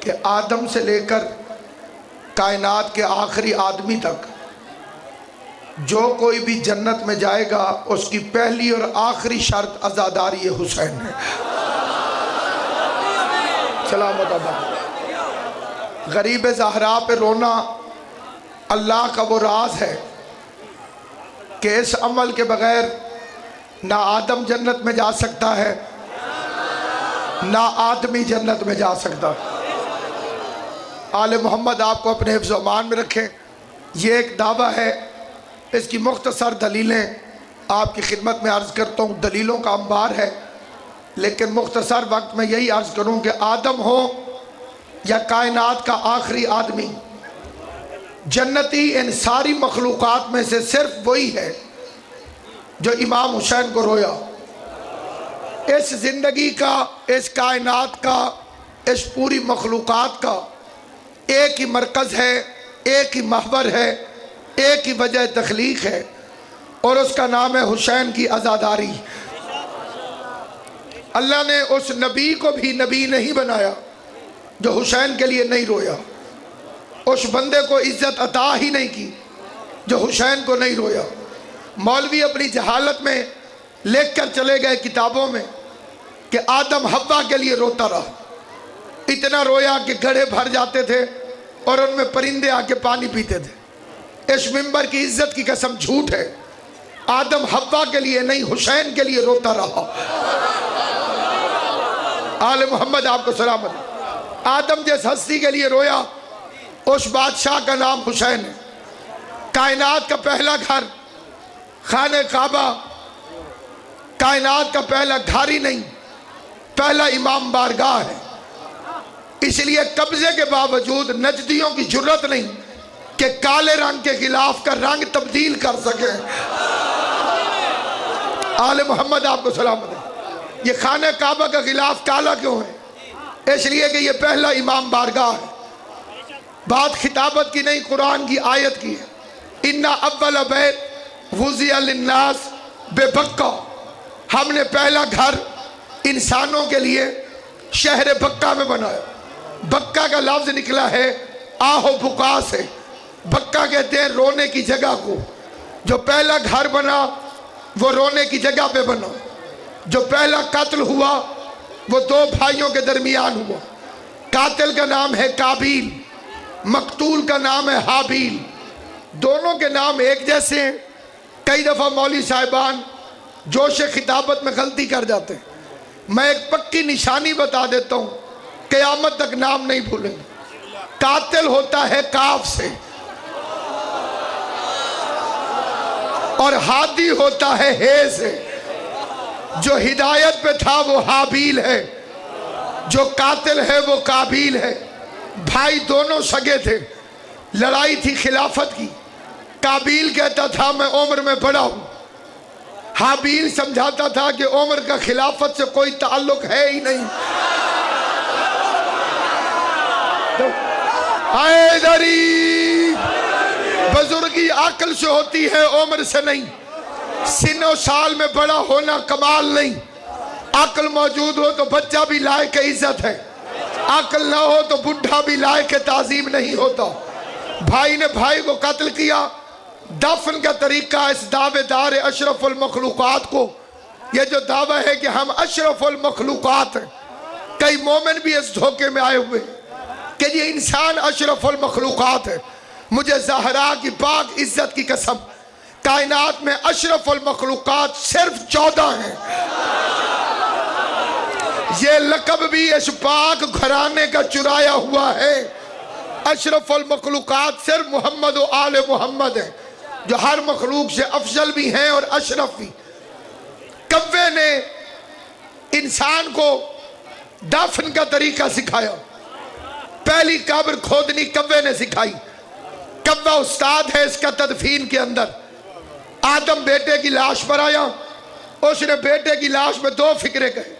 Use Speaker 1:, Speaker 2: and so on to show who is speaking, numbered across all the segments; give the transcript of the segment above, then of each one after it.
Speaker 1: کہ آدم سے لے کر کائنات کے آخری آدمی تک جو کوئی بھی جنت میں جائے گا اس کی پہلی اور آخری شرط عزاداری حسین ہے۔ سلامت آباد۔ غریب زہرا پہ رونا اللہ کا وہ راز ہے کہ اس عمل کے بغیر نہ آدم جنت میں جا سکتا ہے نہ آدمی جنت میں جا سکتا۔ آل محمد آپ کو اپنے حفظ و امان میں رکھیں۔ یہ ایک دعویٰ ہے، اس کی مختصر دلیلیں آپ کی خدمت میں عرض کرتا ہوں، دلیلوں کا انبار ہے، لیکن مختصر وقت میں یہی عرض کروں کہ آدم ہو یا کائنات کا آخری آدمی، جنتی ان ساری مخلوقات میں سے صرف وہی ہے جو امام حسین کو رویا۔ اس زندگی کا، اس کائنات کا، اس پوری مخلوقات کا ایک ہی مرکز ہے، ایک ہی محور ہے، ایک ہی وجہ تخلیق ہے، اور اس کا نام ہے حسین کی عزاداری۔ اللہ نے اس نبی کو بھی نبی نہیں بنایا جو حسین کے لیے نہیں رویا، اس بندے کو عزت عطا ہی نہیں کی جو حسین کو نہیں رویا۔ مولوی اپنی جہالت میں لکھ کر چلے گئے کتابوں میں کہ آدم حوا کے لیے روتا رہا، اتنا رویا کہ گڑھے بھر جاتے تھے اور ان میں پرندے آ کے پانی پیتے تھے۔ اس منبر کی عزت کی قسم جھوٹ ہے، آدم حوا کے لیے نہیں حسین کے لیے روتا رہا۔ آل محمد آپ کو سلامت۔ آدم جس ہستی کے لیے رویا اس بادشاہ کا نام حسین ہے۔ کائنات کا پہلا گھر خانہ کعبہ، کائنات کا پہلا گھر ہی نہیں، پہلا امام بارگاہ ہے۔ اس لیے قبضے کے باوجود نجدیوں کی جرت نہیں کہ کالے رنگ کے غلاف کا رنگ تبدیل کر سکے۔ آل محمد آپ کو سلامت ہے۔ یہ خانہ کعبہ کا غلاف کالا کیوں ہے؟ اس لیے کہ یہ پہلا امام بارگاہ ہے۔ بات خطابت کی نہیں، قرآن کی آیت کی ہے۔ اِنَّ أَوَّلَ بَيْتٍ وُضِعَ لِلنَّاسِ بِبَکَّہ، ہم نے پہلا گھر انسانوں کے لیے شہر بکہ میں بنایا۔ بکہ کا لفظ نکلا ہے آہ و بکا سے۔ بکہ کہتے ہیں رونے کی جگہ کو۔ جو پہلا گھر بنا وہ رونے کی جگہ پہ بنا۔ جو پہلا قتل ہوا وہ دو بھائیوں کے درمیان ہوا۔ قاتل کا نام ہے قابیل، مقتول کا نام ہے حابیل۔ دونوں کے نام ایک جیسے ہیں۔ کئی دفعہ مولوی صاحبان جوش خطابت میں غلطی کر جاتے ہیں۔ میں ایک پکی نشانی بتا دیتا ہوں، قیامت تک نام نہیں بھولیں گے۔ قاتل ہوتا ہے کاف سے اور ہادی ہوتا ہے ہے سے۔ جو ہدایت پہ تھا وہ حابیل ہے، جو قاتل ہے وہ قابیل ہے۔ بھائی دونوں سگے تھے، لڑائی تھی خلافت کی۔ قابیل کہتا تھا میں عمر میں بڑا ہوں، حابیل سمجھاتا تھا کہ عمر کا خلافت سے کوئی تعلق ہے ہی نہیں۔ حیدری، بزرگی عقل سے ہوتی ہے عمر سے نہیں۔ سن و سال میں بڑا ہونا کمال نہیں۔ عقل موجود ہو تو بچہ بھی لائق عزت ہے، عقل نہ ہو تو بڈھا بھی لائق تعظیم نہیں ہوتا۔ بھائی نے بھائی کو قتل کیا۔ دفن کا طریقہ اس دعوے دار اشرف المخلوقات کو، یہ جو دعویٰ ہے کہ ہم اشرف المخلوقات ہیں، کئی مومن بھی اس دھوکے میں آئے ہوئے کہ یہ انسان اشرف المخلوقات ہے۔ مجھے زہرا کی پاک عزت کی قسم، کائنات میں اشرف المخلوقات صرف 14 ہیں۔ یہ لقب بھی اس پاک گھرانے کا چرایا ہوا ہے۔ اشرف المخلوقات صرف محمد و آل محمد ہیں، جو ہر مخلوق سے افضل بھی ہیں اور اشرف بھی۔ کوے نے انسان کو دفن کا طریقہ سکھایا۔ پہلی قبر کھودنی کوے نے سکھائی۔ کوہ استاد ہے اس کا تدفین کے اندر۔ آدم بیٹے کی لاش پر آیا، اس نے بیٹے کی لاش میں دو فکرے کہے۔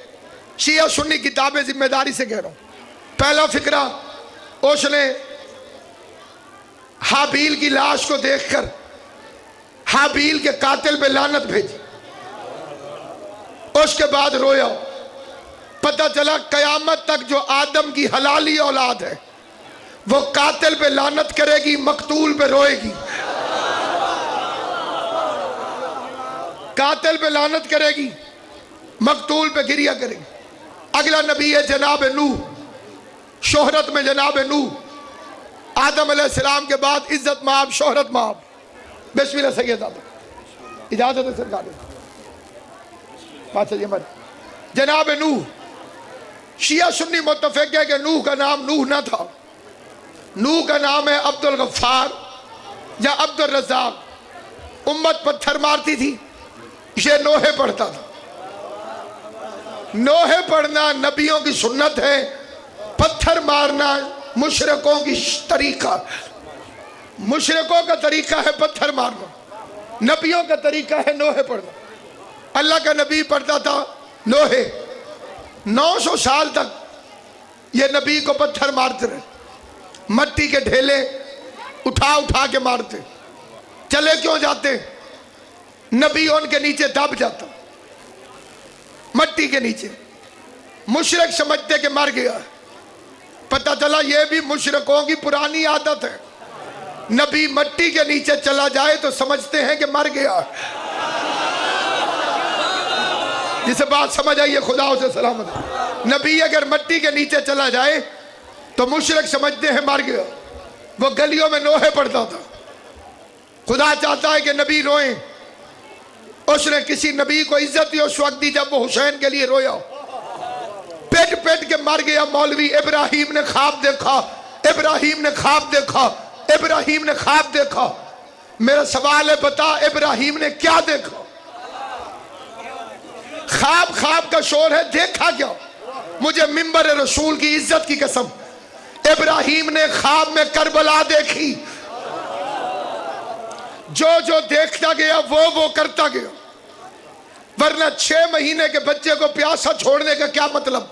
Speaker 1: شیعہ سنی کتابیں ذمہ داری سے کہہ رہا ہوں۔ پہلا فکرہ، اس نے حابیل کی لاش کو دیکھ کر حابیل کے قاتل پہ لعنت بھیجی، اس کے بعد رویا۔ پتہ چلا قیامت تک جو آدم کی حلالی اولاد ہے وہ قاتل پہ لعنت کرے گی، مقتول پہ روئے گی. قاتل پہ لعنت کرے گی، مقتول پہ گریہ کرے گی. اگلا نبی ہے جناب نوح، شہرت میں جناب نوح. آدم علیہ السلام کے بعد عزت مآب، شہرت مآب. بسم اللہ سید آدم، اجازت ہے سرکار بات سجی مر. جناب نوح، شیعہ سنی متفق ہے کہ نوح کا نام نوح نہ تھا، نوح کا نام ہے عبد الغفار یا عبد الرزاق. امت پتھر مارتی تھی، یہ نوحے پڑھتا تھا. نوحے پڑھنا نبیوں کی سنت ہے، پتھر مارنا مشرکوں کی طریقہ. مشرکوں کا طریقہ ہے پتھر مارنا، نبیوں کا طریقہ ہے نوحے پڑھنا. اللہ کا نبی پڑھتا تھا نوحے. 900 سال تک یہ نبی کو پتھر مارتے رہے، مٹی کے ڈھیلے اٹھا اٹھا کے مارتے. چلے کیوں جاتے؟ نبی ان کے نیچے دب جاتا، مٹی کے نیچے. مشرک سمجھتے کہ مر گیا، پتہ چلا یہ بھی مشرکوں کی پرانی عادت ہے. نبی مٹی کے نیچے چلا جائے تو سمجھتے ہیں کہ مر گیا. جسے بات سمجھ آئیے خدا اسے سلامت. نبی اگر مٹی کے نیچے چلا جائے تو مشرک سمجھتے ہیں مر گیا. وہ گلیوں میں نوحے پڑھتا تھا. خدا چاہتا ہے کہ نبی روئیں. اس نے کسی نبی کو عزت دی اس وقت دی جب وہ حسین کے لیے رویا، پیٹ پیٹ کے مر گیا. مولوی ابراہیم نے خواب دیکھا، ابراہیم نے خواب دیکھا، ابراہیم نے خواب دیکھا. میرا سوال ہے بتا ابراہیم نے کیا دیکھا؟ خواب خواب کا شور ہے، دیکھا کیا؟ مجھے منبر رسول کی عزت کی قسم، ابراہیم نے خواب میں کربلا دیکھی. جو جو دیکھتا گیا وہ کرتا گیا. ورنہ 6 مہینے کے بچے کو پیاسا چھوڑنے کا کیا مطلب؟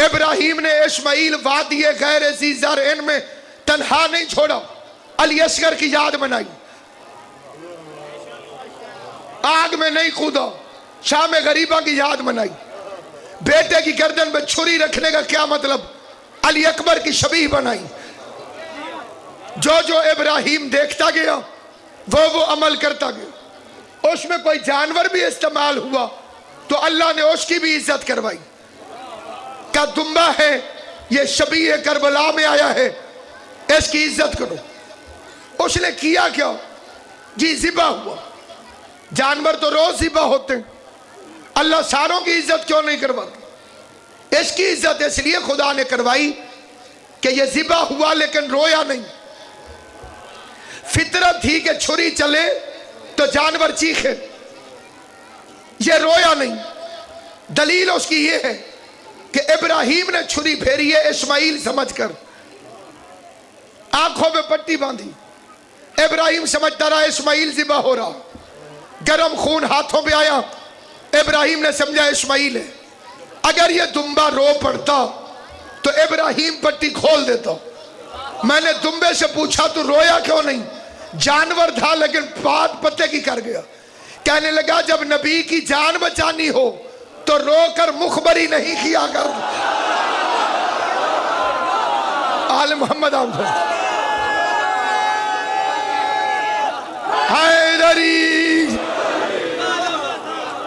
Speaker 1: ابراہیم نے اسماعیل وادی غیر ذی زرع میں تنہا نہیں چھوڑا، علی اصغر کی یاد بنائی. آگ میں نہیں کودا، شام غریبہ کی یاد بنائی. بیٹے کی گردن میں چھری رکھنے کا کیا مطلب؟ علی اکبر کی شبیہ بنائی. جو جو ابراہیم دیکھتا گیا وہ عمل کرتا گیا. اس میں کوئی جانور بھی استعمال ہوا تو اللہ نے اس کی بھی عزت کروائی. کا دمبا ہے، یہ شبیہ کربلا میں آیا ہے، اس کی عزت کرو. اس نے کیا کیا؟ جی ذبح ہوا. جانور تو روز ذبح ہوتے ہیں، اللہ ساروں کی عزت کیوں نہیں کرواتا؟ اس کی عزت اس لیے خدا نے کروائی کہ یہ ذبح ہوا لیکن رویا نہیں. فطرت تھی کہ چھری چلے تو جانور چیخے، یہ رویا نہیں. دلیل اس کی یہ ہے کہ ابراہیم نے چھری پھیری ہے اسماعیل سمجھ کر، آنکھوں میں پٹی باندھی. ابراہیم سمجھتا رہا اسماعیل ذبح ہو رہا. گرم خون ہاتھوں پہ آیا، ابراہیم نے سمجھا اسماعیل ہے. اگر یہ دمبا رو پڑتا تو ابراہیم پٹی کھول دیتا. میں نے دمبے سے پوچھا تو رویا کیوں نہیں؟ جانور تھا لیکن بات پتے کی کر گیا. کہنے لگا جب نبی کی جان بچانی ہو تو رو کر مخبری نہیں کیا کر. آل محمد حیدری.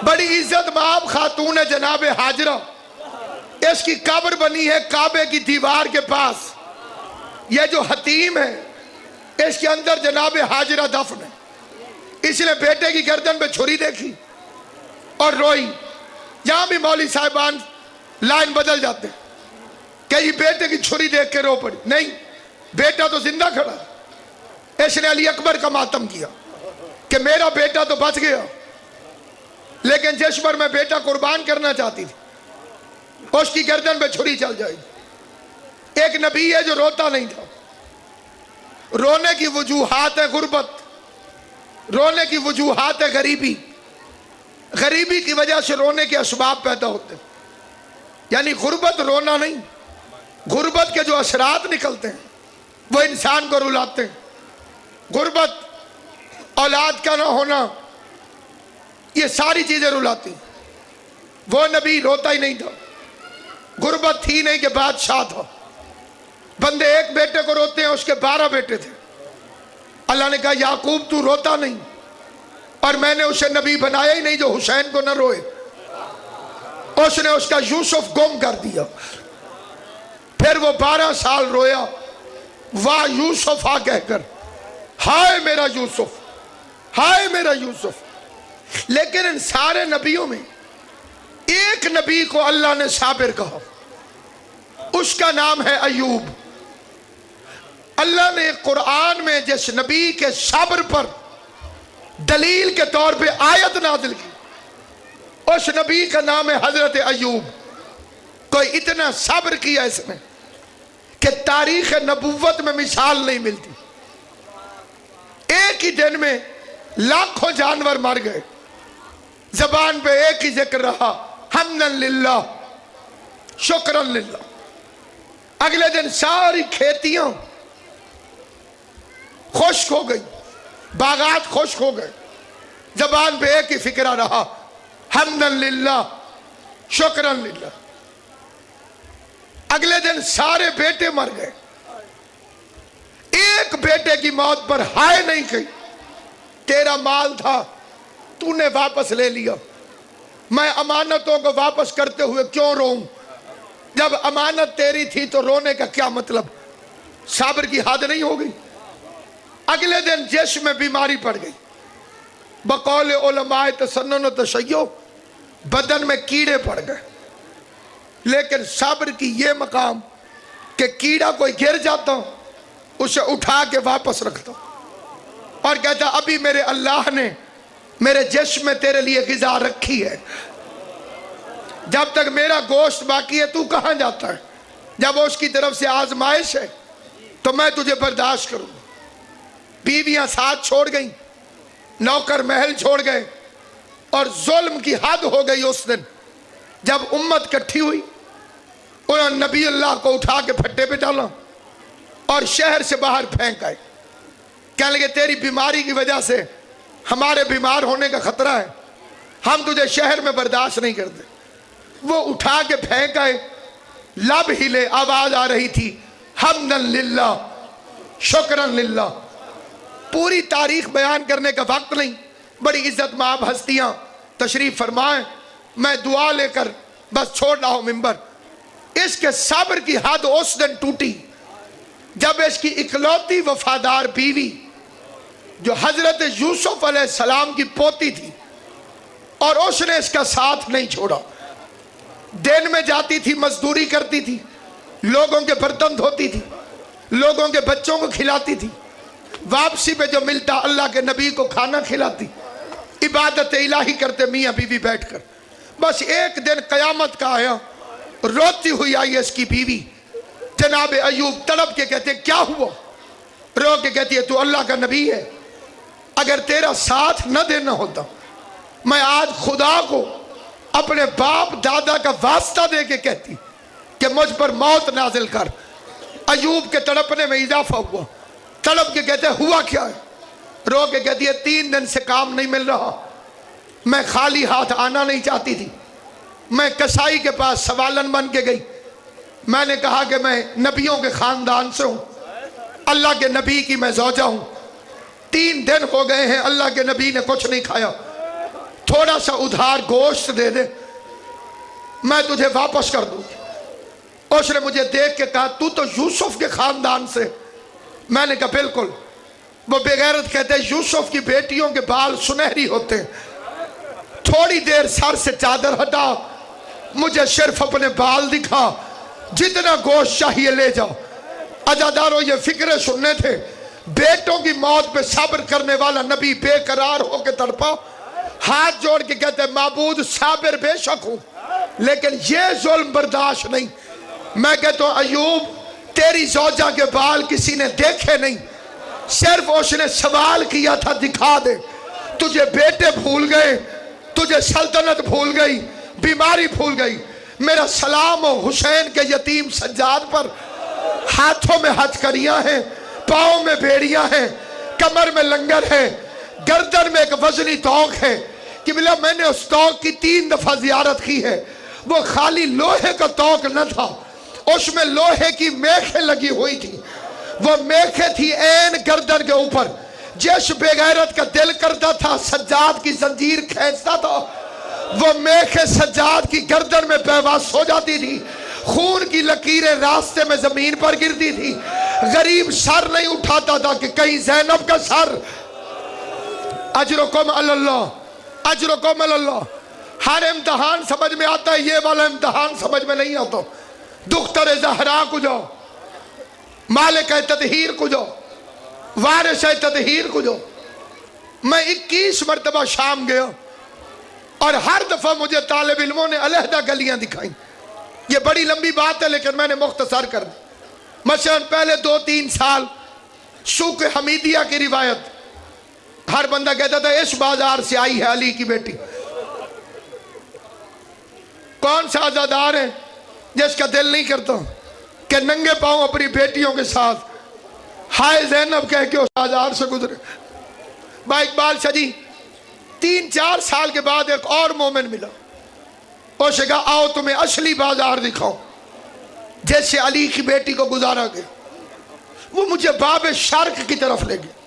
Speaker 1: بڑی عزت مآب خاتون ہے جناب حاجرہ. اس کی قبر بنی ہے کعبے کی دیوار کے پاس. یہ جو حتیم ہے اس کے اندر جناب حاجرہ دفن ہے. اس نے بیٹے کی گردن پہ چھری دیکھی اور روئی. یہاں بھی مولوی صاحبان لائن بدل جاتے کہ یہ بیٹے کی چھری دیکھ کے رو پڑی. نہیں، بیٹا تو زندہ کھڑا. اس نے علی اکبر کا ماتم کیا کہ میرا بیٹا تو بچ گیا، لیکن جس پر میں بیٹا قربان کرنا چاہتی تھی اس کی گردن پہ چھری چل جائے. ایک نبی ہے جو روتا نہیں تھا. رونے کی وجوہات ہے غربت، رونے کی وجوہات ہے غریبی. غریبی کی وجہ سے رونے کے اسباب پیدا ہوتے ہیں. یعنی غربت رونا نہیں، غربت کے جو اثرات نکلتے ہیں وہ انسان کو رلاتے ہیں. غربت، اولاد کا نہ ہونا، یہ ساری چیزیں رلاتی ہیں. وہ نبی روتا ہی نہیں تھا، غربت تھی نہیں کہ بادشاہ تھا۔ بندے ایک بیٹے کو روتے ہیں، اس کے 12 بیٹے تھے۔ اللہ نے کہا یعقوب تو روتا نہیں، اور میں نے اسے نبی بنایا ہی نہیں جو حسین کو نہ روئے۔ اس نے اس کا یوسف گم کر دیا۔ پھر وہ 12 سال رویا، واہ یوسف آ کہہ کر، ہائے میرا یوسف، ہائے میرا یوسف۔ لیکن ان سارے نبیوں میں ایک نبی کو اللہ نے صابر کہا، اس کا نام ہے ایوب۔ اللہ نے قرآن میں جس نبی کے صبر پر دلیل کے طور پہ آیت نازل کی، اس نبی کا نام ہے حضرت ایوب۔ کوئی اتنا صبر کیا اس نے کہ تاریخ نبوت میں مثال نہیں ملتی۔ ایک ہی دن میں لاکھوں جانور مر گئے، زبان پہ ایک ہی ذکر رہا، حمدن للہ، شکرن للہ۔ اگلے دن ساری کھیتیاں خشک ہو گئی، باغات خشک ہو گئے، زبان پہ ایک ہی فکرہ رہا، حمدن للہ، شکرن للہ۔ اگلے دن سارے بیٹے مر گئے، ایک بیٹے کی موت پر ہائے نہیں کہی، تیرا مال تھا تو نے واپس لے لیا، میں امانتوں کو واپس کرتے ہوئے کیوں روؤں؟ جب امانت تیری تھی تو رونے کا کیا مطلب؟ صبر کی حد نہیں ہو گئی۔ اگلے دن جسم میں بیماری پڑ گئی، بقول علماء تسنن و تشیع بدن میں کیڑے پڑ گئے، لیکن صبر کی یہ مقام کہ کیڑا کوئی گر جاتا اسے اٹھا کے واپس رکھتا اور کہتا ابھی میرے اللہ نے میرے جسم میں تیرے لیے غذا رکھی ہے، جب تک میرا گوشت باقی ہے تو کہاں جاتا ہے؟ جب اس کی طرف سے آزمائش ہے تو میں تجھے برداشت کروں۔ بیویاں ساتھ چھوڑ گئیں، نوکر محل چھوڑ گئے، اور ظلم کی حد ہو گئی۔ اس دن جب امت کٹھی ہوئی، انہوں نے نبی اللہ کو اٹھا کے پھٹے پہ ڈالا اور شہر سے باہر پھینک آئے۔ کہنے لگے تیری بیماری کی وجہ سے ہمارے بیمار ہونے کا خطرہ ہے، ہم تجھے شہر میں برداشت نہیں کرتے۔ وہ اٹھا کے پھینک آئے، لب ہلے، آواز آ رہی تھی حمدن للہ، شکرن للہ۔ پوری تاریخ بیان کرنے کا وقت نہیں، بڑی عزت مآب ہستیاں تشریف فرمائیں، میں دعا لے کر بس چھوڑ رہا ہوں ممبر۔ اس کے صبر کی حد اس دن ٹوٹی جب اس کی اکلوتی وفادار بیوی جو حضرت یوسف علیہ السلام کی پوتی تھی، اور اس نے اس کا ساتھ نہیں چھوڑا، دن میں جاتی تھی، مزدوری کرتی تھی، لوگوں کے برتن دھوتی تھی، لوگوں کے بچوں کو کھلاتی تھی، واپسی پہ جو ملتا اللہ کے نبی کو کھانا کھلاتی، عبادت الہی کرتے میاں بیوی بیٹھ کر۔ بس ایک دن قیامت کا آیا، روتی ہوئی آئی اس کی بیوی، جناب ایوب تڑپ کے کہتے کیا ہوا؟ رو کے کہتی ہے تو اللہ کا نبی ہے، اگر تیرا ساتھ نہ دینا ہوتا میں آج خدا کو اپنے باپ دادا کا واسطہ دے کے کہتی کہ مجھ پر موت نازل کر۔ ایوب کے تڑپنے میں اضافہ ہوا، تڑپ کے کہتے ہوا کیا ہے؟ رو کے کہتی ہے 3 دن سے کام نہیں مل رہا، میں خالی ہاتھ آنا نہیں چاہتی تھی، میں کسائی کے پاس سوالن بن کے گئی، میں نے کہا کہ میں نبیوں کے خاندان سے ہوں، اللہ کے نبی کی میں زوجہ ہوں، 3 دن ہو گئے ہیں اللہ کے نبی نے کچھ نہیں کھایا، تھوڑا سا ادھار گوشت دے دے میں تجھے واپس کر دوں۔ اس نے مجھے دیکھ کے کہا تو یوسف کے خاندان سے؟ میں نے کہا بالکل۔ وہ بے غیرت کہتے ہیں یوسف کی بیٹیوں کے بال سنہری ہوتے ہیں، تھوڑی دیر سر سے چادر ہٹا، مجھے صرف اپنے بال دکھا، جتنا گوشت چاہیے لے جاؤ۔ عزاداروں یہ فکرے سننے تھے، بیٹوں کی موت پہ صبر کرنے والا نبی بے قرار ہو کے تڑپا، ہاتھ جوڑ کے کہتے ہیں معبود صابر بے شک ہوں لیکن یہ ظلم برداشت نہیں۔ میں کہتا ہوں ایوب تیری زوجہ کے بال کسی نے دیکھے نہیں، صرف اس نے سوال کیا تھا دکھا دے۔ تجھے بیٹے بھول گئے، تجھے سلطنت بھول گئی، بیماری بھول گئی۔ میرا سلام ہو حسین کے یتیم سجاد پر، ہاتھوں میں ہتھکڑیاں ہیں، پاؤں میں بیڑیاں ہیں، کمر میں لنگر ہے، گردن میں ایک وزنی توق ہے، قبلہ میں نے اس توق کی 3 دفعہ زیارت کی ہے، وہ خالی لوہے کا توق نہ تھا، اس میں لوہے کی میخیں لگی ہوئی تھی، وہ میخیں تھی عین گردن کے اوپر، جس بے غیرت کا دل کرتا تھا سجاد کی زنجیر کھینچتا تھا، وہ میخیں سجاد کی گردن میں پیوست ہو جاتی تھی، خون کی لکیریں راستے میں زمین پر گرتی تھی، غریب سر نہیں اٹھاتا تھا کہ کہیں زینب کا سر۔ اجرکم اللہ، اجرکم اللہ۔ ہر امتحان سمجھ میں آتا ہے، یہ والا امتحان سمجھ میں نہیں آتا۔ دختر زہرا کو جاؤ، مالک تطہیر کو جاؤ، وارث تطہیر کو جاؤ۔ میں 21 مرتبہ شام گیا اور ہر دفعہ مجھے طالب علموں نے علیحدہ گلیاں دکھائیں۔ یہ بڑی لمبی بات ہے لیکن میں نے مختصر کر دی۔ مثلا پہلے 2-3 سال سوق حمیدیہ کی روایت، ہر بندہ کہتا تھا اس بازار سے آئی ہے علی کی بیٹی۔ کون سا عزادار ہے جس کا دل نہیں کرتا کہ ننگے پاؤں اپنی بیٹیوں کے ساتھ ہائے زینب کہہ کے اس بازار سے گزرے؟ با اقبال شاہ جی 3-4 سال کے بعد ایک اور مومن ملا، اس نے کہا آؤ تمہیں اصلی بازار دکھاؤ جیسے علی کی بیٹی کو گزارا گیا۔ وہ مجھے باب شرق کی طرف لے گیا،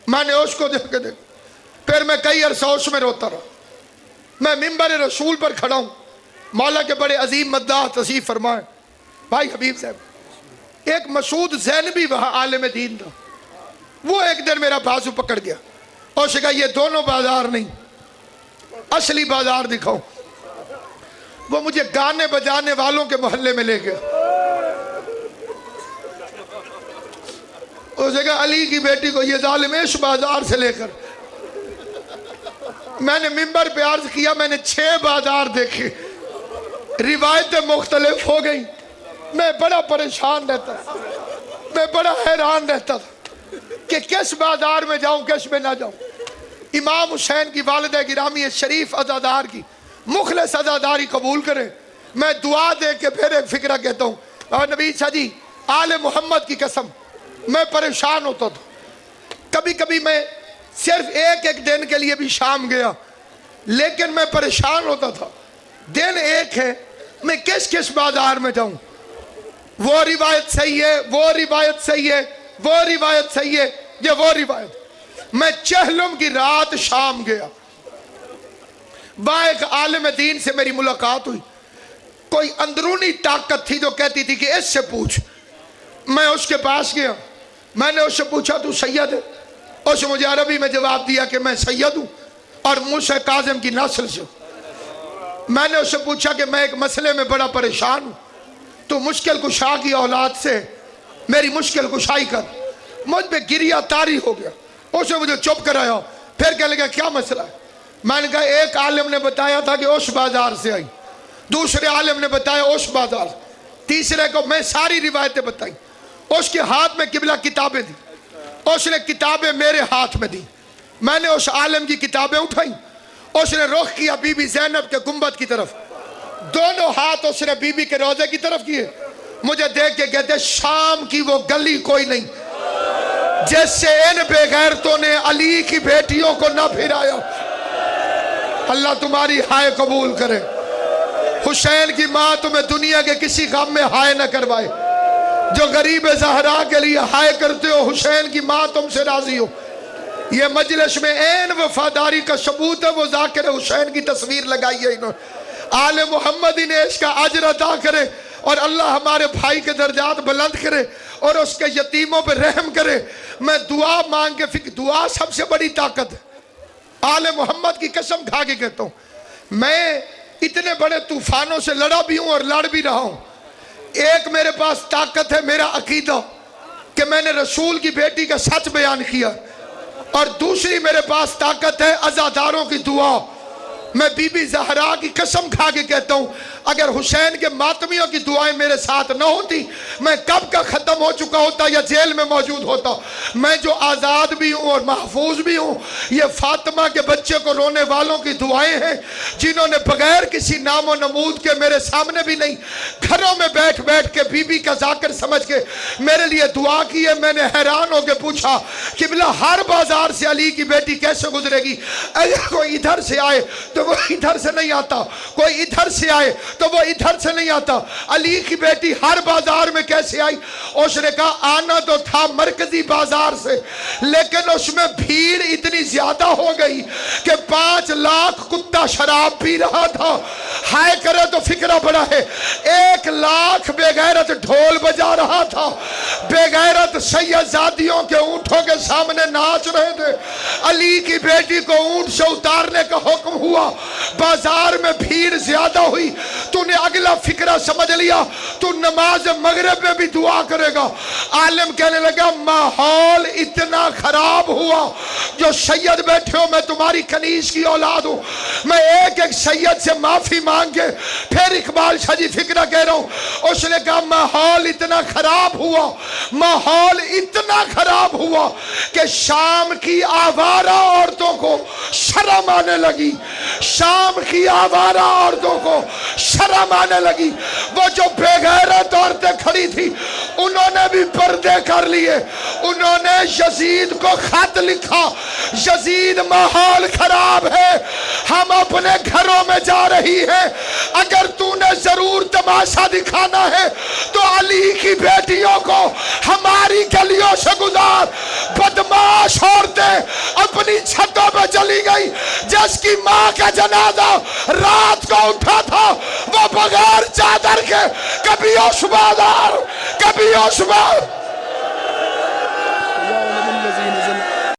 Speaker 1: میں نے اس کو دیکھ کے دیکھا، پھر میں کئی عرصہ اس میں روتا رہا۔ میں منبر رسول پر کھڑا ہوں، مولا کے بڑے عظیم مداح تشریف فرمائے بھائی حبیب صاحب، ایک مسعود زینبی وہاں عالم دین تھا، وہ ایک دن میرا بازو پکڑ گیا اور کہا یہ دونوں بازار نہیں، اصلی بازار دکھاؤ۔ وہ مجھے گانے بجانے والوں کے محلے میں لے گیا، اس نے کہا علی کی بیٹی کو یہ ظالم اس بازار سے لے کر۔ میں نے منبر پہ عرض کیا میں نے 6 بازار دیکھے، روایتیں مختلف ہو گئیں، میں بڑا پریشان رہتا، میں بڑا حیران رہتا تھا کہ کس بازار میں جاؤں کس میں نہ جاؤں۔ امام حسین کی والدہ گرامی شریف عزادار کی مخلص عزاداری قبول کرے۔ میں دعا دے کے پھر ایک فکرہ کہتا ہوں، اور نبی شاہ جی آل محمد کی قسم میں پریشان ہوتا تھا، کبھی کبھی میں صرف ایک دن کے لیے بھی شام گیا لیکن میں پریشان ہوتا تھا، دن ایک ہے میں کس بازار میں جاؤں، وہ روایت صحیح ہے، وہ روایت صحیح ہے، وہ روایت صحیح ہے، یہ وہ روایت۔ میں چہلم کی رات شام گیا، ایک عالم دین سے میری ملاقات ہوئی، کوئی اندرونی طاقت تھی جو کہتی تھی کہ اس سے پوچھ۔ میں اس کے پاس گیا، میں نے اس سے پوچھا تو سید ہے؟ اس نے مجھے عربی میں جواب دیا کہ میں سید ہوں اور موسیٰ کاظم کی نسل سے ہوں۔ میں نے اس سے پوچھا کہ میں ایک مسئلے میں بڑا پریشان ہوں، تو مشکل کشا کی اولاد سے میری مشکل کشائی کر۔ مجھ پہ گریہ طاری ہو گیا، اس نے مجھے چپ کرایا، پھر کہنے لگا کیا مسئلہ ہے؟ میں نے کہا ایک عالم نے بتایا تھا کہ اس بازار سے آئی، دوسرے عالم نے بتایا اس بازار، تیسرے کو میں ساری روایتیں بتائیں۔ اس کے ہاتھ میں قبلہ کتابیں دی، اس نے کتابیں میرے ہاتھ میں دی، میں نے اس عالم کی کتابیں اٹھائیں، اس نے رخ کیا بی بی زینب کے گنبد کی طرف، دونوں ہاتھ اس نے بی بی کے روضے کی طرف کیے، مجھے دیکھ کے کہتے شام کی وہ گلی کوئی نہیں جس سے ان بے غیرتوں نے علی کی بیٹیوں کو نہ پھرایا۔ اللہ تمہاری ہائے قبول کرے، حسین کی ماں تمہیں دنیا کے کسی غم میں ہائے نہ کروائے، جو غریب زہرا کے لیے ہائے کرتے ہو حسین کی ماں تم سے راضی ہو۔ یہ مجلس میں عین وفاداری کا ثبوت ہے، وہ ذاکر حسین کی تصویر لگائی ہے انہوں نے۔ آل محمد انہیں اس کا اجر عطا کرے اور اللہ ہمارے بھائی کے درجات بلند کرے اور اس کے یتیموں پہ رحم کرے۔ میں دعا مانگ کے دعا سب سے بڑی طاقت ہے، آل محمد کی قسم کھا کے کہتا ہوں، میں اتنے بڑے طوفانوں سے لڑا بھی ہوں اور لڑ بھی رہا ہوں، ایک میرے پاس طاقت ہے میرا عقیدہ کہ میں نے رسول کی بیٹی کا سچ بیان کیا، اور دوسری میرے پاس طاقت ہے عزاداروں کی دعا میں بی بی زہرا کی قسم کھا کے کہتا ہوں اگر حسین کے ماتمیوں کی دعائیں میرے ساتھ نہ ہوتی میں کب کا ختم ہو چکا ہوتا یا جیل میں موجود ہوتا. میں جو آزاد بھی ہوں اور محفوظ بھی ہوں یہ فاطمہ کے بچے کو رونے والوں کی دعائیں ہیں جنہوں نے بغیر کسی نام و نمود کے میرے سامنے بھی نہیں گھروں میں بیٹھ بیٹھ کے بی بی کا ذاکر سمجھ کے میرے لیے دعا کی ہے. میں نے حیران ہو کے پوچھا قبلہ ہر بازار سے علی کی بیٹی کیسے گزرے گی؟ اگر کوئی ادھر سے آئے تو وہ ادھر سے نہیں آتا, کوئی ادھر سے آئے تو وہ ادھر سے نہیں آتا. علی کی بیٹی ہر بازار میں کیسے آئی؟ اس نے کہا آنا تو تھا مرکزی بازار سے لیکن اس میں بھیڑ اتنی زیادہ ہو گئی کہ 5 لاکھ کتا شراب پی رہا تھا. ہائے کرے تو فکرہ بڑا ہے, 1 لاکھ بے غیرت ڈھول بجا رہا تھا, بے غیرت سیدزادیوں کے اونٹوں کے سامنے ناچ رہے تھے. علی کی بیٹی کو اونٹ سے اتارنے کا حکم ہوا, بازار میں بھیڑ زیادہ ہوئی. تو نے اگلا فکرہ سمجھ لیا تو نماز مغرب میں بھی دعا کرے گا. عالم کہنے لگا ماحول اتنا خراب ہوا, جو سید بیٹھے ہو میں تمہاری کنیز کی اولاد ہوں, میں ایک ایک سید سے معافی مانگ کے پھر اقبال شاہ جی فکرہ کہہ رہا ہوں. اس نے کہا ماحول اتنا خراب ہوا, ماحول اتنا خراب ہوا کہ شام کی آوارہ عورتوں کو شرم آنے لگی, شام کی آوارہ عورتوں کو شرم آنے لگی. وہ جو بے غیرت عورتیں کھڑی تھی انہوں نے بھی پردے کر لیے, انہوں نے یزید کو خط لکھا یزید ماحول خراب ہے, ہم اپنے گھروں میں جا رہی ہیں, اگر تو نے ضرور تماشا دکھانا ہے تو علی کی بیٹیوں کو ہماری گلیوں سے گزار. بدماش عورتیں اپنی چھتوں پہ چلی گئی, جس کی ماں کا جنازہ رات کو اٹھا تھا وہ بغیر چادر کے کبھی اس بازار کبھی اس بازار